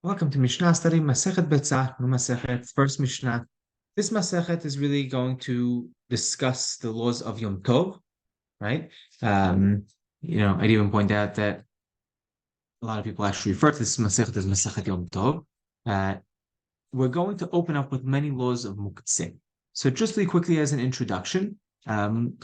Welcome to Mishnah study Masechet Besa, Masechet, first Mishnah. This Masechet is really going to discuss the laws of Yom Tov, right? I'd even point out that a lot of people actually refer to this Masechet as Masechet Yom Tov. We're going to open up with many laws of Muktzeh. So just really quickly as an introduction,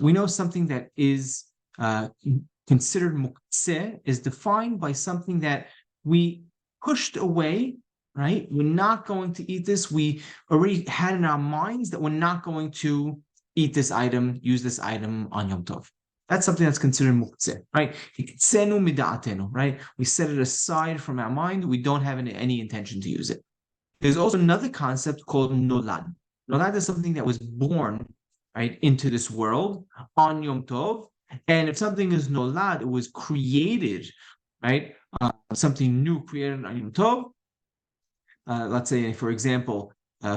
we know something that is considered Muktzeh is defined by something that we pushed away, right? We're not going to eat this. We already had in our minds that we're not going to eat this item, use this item on Yom Tov. That's something that's considered muktzeh, right? Right? We set it aside from our mind. We don't have any intention to use it. There's also another concept called nolad. Nolad is something that was born, right, into this world on Yom Tov. And if something is nolad, it was created, right? Something new created on Yom Tov. Let's say, for example,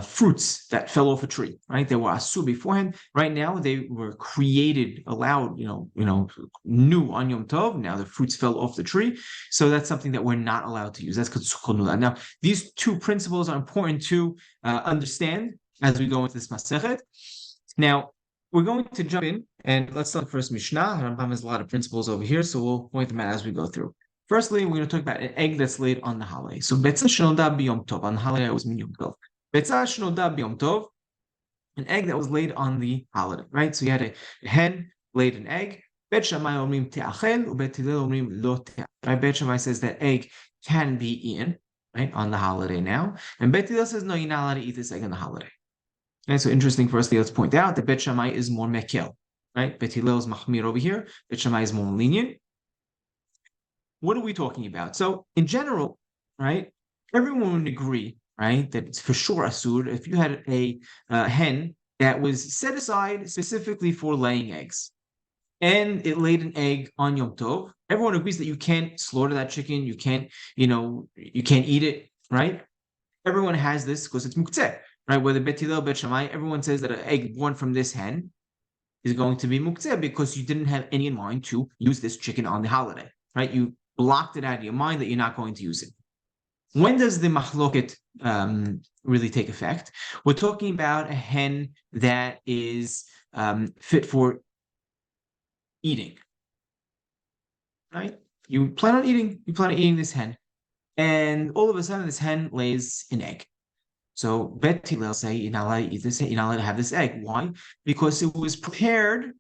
fruits that fell off a tree, right? They were asur beforehand. Right now, they were created, allowed, new on Yom Tov. Now the fruits fell off the tree, so that's something that we're not allowed to use. That's called sukkot. Now, these two principles are important to understand as we go into this masechet. Now, we're going to jump in and let's start first Mishnah. Rambam has a lot of principles over here, so we'll point them out as we go through. Firstly, we're going to talk about an egg that's laid on the holiday. So, Betza Shnoda B'Yom Tov. On the holiday, it was Yom Tov. Betza Shnoda B'Yom Tov, an egg that was laid on the holiday, right? So, you had a hen laid an egg. Bet Shammai omrim te'achel, u'bet Hillel omrim lo te'achel. Right? Bet Shammai says that egg can be eaten, right, on the holiday now. And Bet Hillel says, no, you're not allowed to eat this egg on the holiday. And so, interesting, firstly, let's point out that Bet Shammai is more mekel, right? Bet Hillel is mahmir over here. Bet Shammai is more lenient. What are we talking about? So in general, right, everyone would agree, right, that it's for sure asur if you had a hen that was set aside specifically for laying eggs, and it laid an egg on Yom Tov. Everyone agrees that you can't slaughter that chicken, you can't eat it, right? Everyone has this because it's muktzeh, right? Whether Bet Hillel, Bet Shammai, everyone says that an egg born from this hen is going to be muktzeh because you didn't have any in mind to use this chicken on the holiday, right? You blocked it out of your mind that you're not going to use it. When does the mahloket really take effect? We're talking about a hen that is fit for eating, right? You plan on eating this hen, and all of a sudden this hen lays an egg. So Bet Hillel say you're not allowed to eat this, you're not allowed to have this egg. Why? Because it was prepared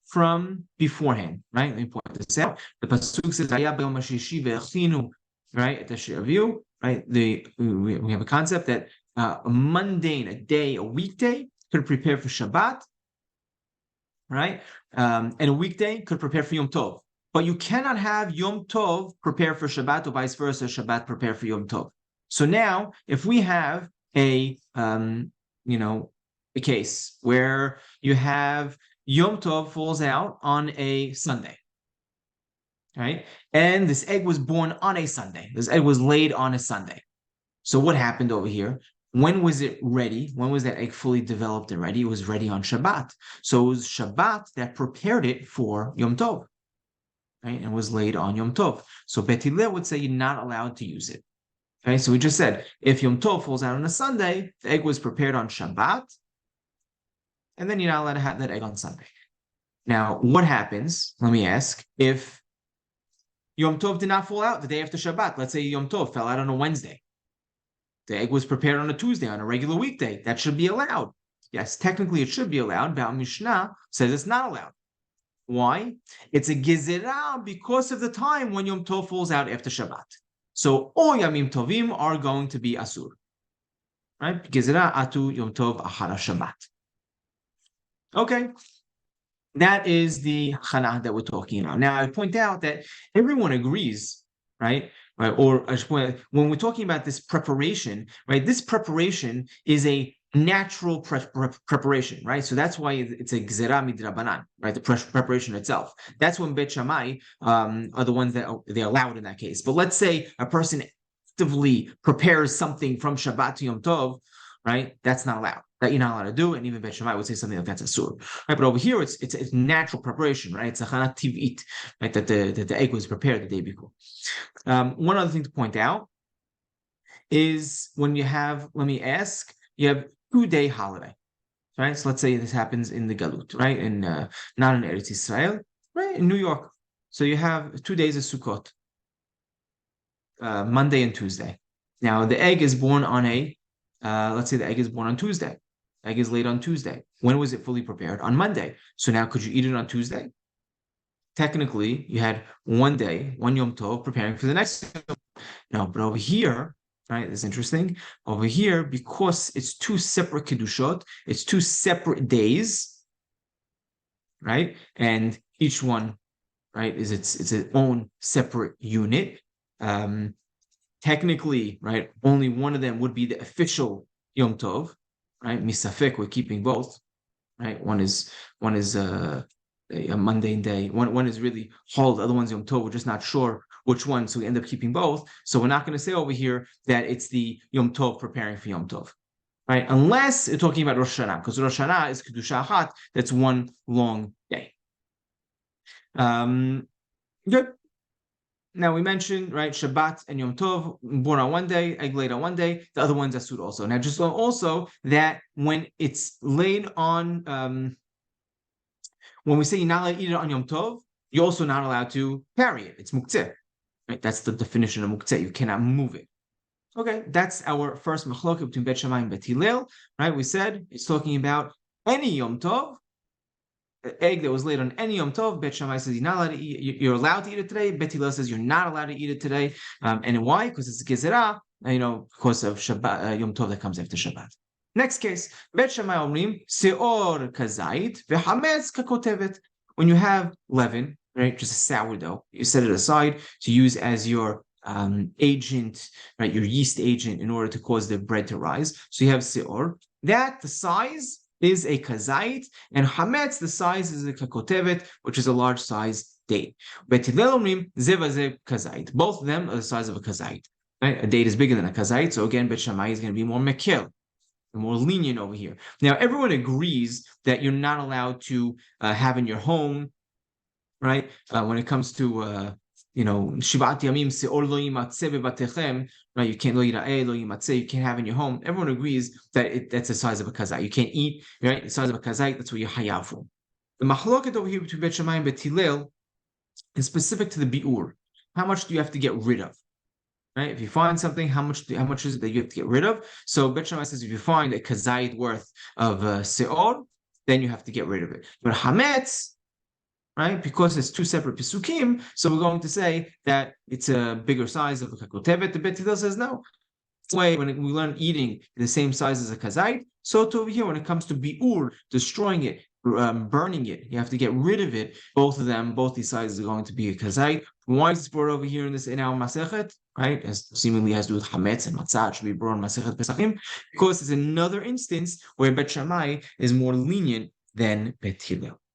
from beforehand, right? Let me point this out. The pasuk says, right? At the Shi'aviu, right? We have a concept that a mundane, a day, a weekday could prepare for Shabbat, right? And a weekday could prepare for Yom Tov. But you cannot have Yom Tov prepare for Shabbat or vice versa, Shabbat prepare for Yom Tov. So now, if we have a case where you have Yom Tov falls out on a Sunday, right? And this egg was born on a Sunday. This egg was laid on a Sunday. So what happened over here? When was it ready? When was that egg fully developed and ready? It was ready on Shabbat. So it was Shabbat that prepared it for Yom Tov, right? And was laid on Yom Tov. So Bet Hillel would say you're not allowed to use it. Okay, so we just said if Yom Tov falls out on a Sunday, the egg was prepared on Shabbat, and then you're not allowed to have that egg on Sunday. Now, what happens, let me ask, if Yom Tov did not fall out the day after Shabbat? Let's say Yom Tov fell out on a Wednesday. The egg was prepared on a Tuesday, on a regular weekday. That should be allowed. Yes, technically it should be allowed, but Mishna says it's not allowed. Why? It's a gezerah because of the time when Yom Tov falls out after Shabbat. So all Yamim Tovim are going to be asur. Right? Gezerah atu Yom Tov achara Shabbat. Okay. That is the chana that we're talking about. Now, I point out that everyone agrees, right? Or when we're talking about this preparation, right? This preparation is a natural preparation, right? So that's why it's a gzera midrabanan, right? The preparation itself. That's when Bet Shammai are the ones that they're allowed in that case. But let's say a person actively prepares something from Shabbat to Yom Tov, right? That's not allowed. That you're not allowed to do, and even Bet Shammai would say something like that's asur, right? But over here, it's natural preparation, right? It's a chana tiv'it, right? That the egg was prepared the day before. One other thing to point out is when you have, let me ask, you have 2-day holiday, right? So let's say this happens in the Galut, right? In not in Eretz Israel, right? In New York. So you have 2 days of Sukkot, Monday and Tuesday. Now the egg is born on let's say the egg is born on Tuesday. Egg is laid on Tuesday. When was it fully prepared? On Monday. So now could you eat it on Tuesday? Technically, you had 1 day, one Yom Tov, preparing for the next. No, but over here, right, it's interesting. Over here, because it's two separate Kedushot, it's two separate days, right? And each one, right, is its own separate unit. Technically, right, only one of them would be the official Yom Tov, right? Misafek, we're keeping both, right? One is a mundane day. One is really Hol, the other one's Yom Tov. We're just not sure which one, so we end up keeping both. So we're not going to say over here that it's the Yom Tov preparing for Yom Tov, right? Unless we're talking about Rosh Hashanah, because Rosh Hashanah is Kedusha Achat, that's one long day. Good. Now we mentioned, right, Shabbat and Yom Tov, born on one day, egg laid on one day, the other one's Asur also. Now just also that when it's laid on, when we say you're not allowed to eat it on Yom Tov, you're also not allowed to carry it. It's muktzeh, right? That's the definition of muktzeh. You cannot move it. Okay, that's our first machlok between Bet Shammai and Bet Hillel, right? We said it's talking about any Yom Tov, egg that was laid on any Yom Tov. Bet Shammai says you're not allowed to eat. You're allowed to eat it today. Bet Hillel says you're not allowed to eat it today. And why? Because it's a gezerah, because of Shabbat, Yom Tov that comes after Shabbat. Next case, Bet Shammai omrim seor kazait vehametz kakotevet. When you have leaven, right, just a sourdough, you set it aside to use as your agent, right, your yeast agent in order to cause the bread to rise. So you have seor. That the size is a kazait, and hametz, the size is a kakotevet, which is a large size date. Bet Hillel omrim zev kazait. Both of them are the size of a kazait. Right? A date is bigger than a kazait, so again, Bet Shammai is going to be more mekil, more lenient over here. Now, everyone agrees that you're not allowed to have in your home, right? When it comes to Shivat Yamim Seor Lo Yimatzeh Bebatechem, right? You can't Lo Yira'eh Lo Yimatzeh. You can't have in your home. Everyone agrees that that's the size of a kazait. You can't eat, right? The size of a kazait. That's what you're hayav for. The machloket over here between Bet Shammai and Bet Hillel is specific to the biur. How much do you have to get rid of? Right? If you find something, how much is it that you have to get rid of? So Bet Shammai says if you find a kazait worth of seor, then you have to get rid of it. But hametz, right? Because it's two separate pisukim, so we're going to say that it's a bigger size of a kakotevet. The Bet Hillel says no. This way, when we learn eating the same size as a kazait, so to over here, when it comes to biur, destroying it, burning it, you have to get rid of it. Both these sizes are going to be a kazait. Why is this brought over here in our masechet, right? As seemingly has to do with hametz and matzah, should be brought in masechet pesachim, because it's another instance where Bet Shammai is more lenient than Bet Hillel.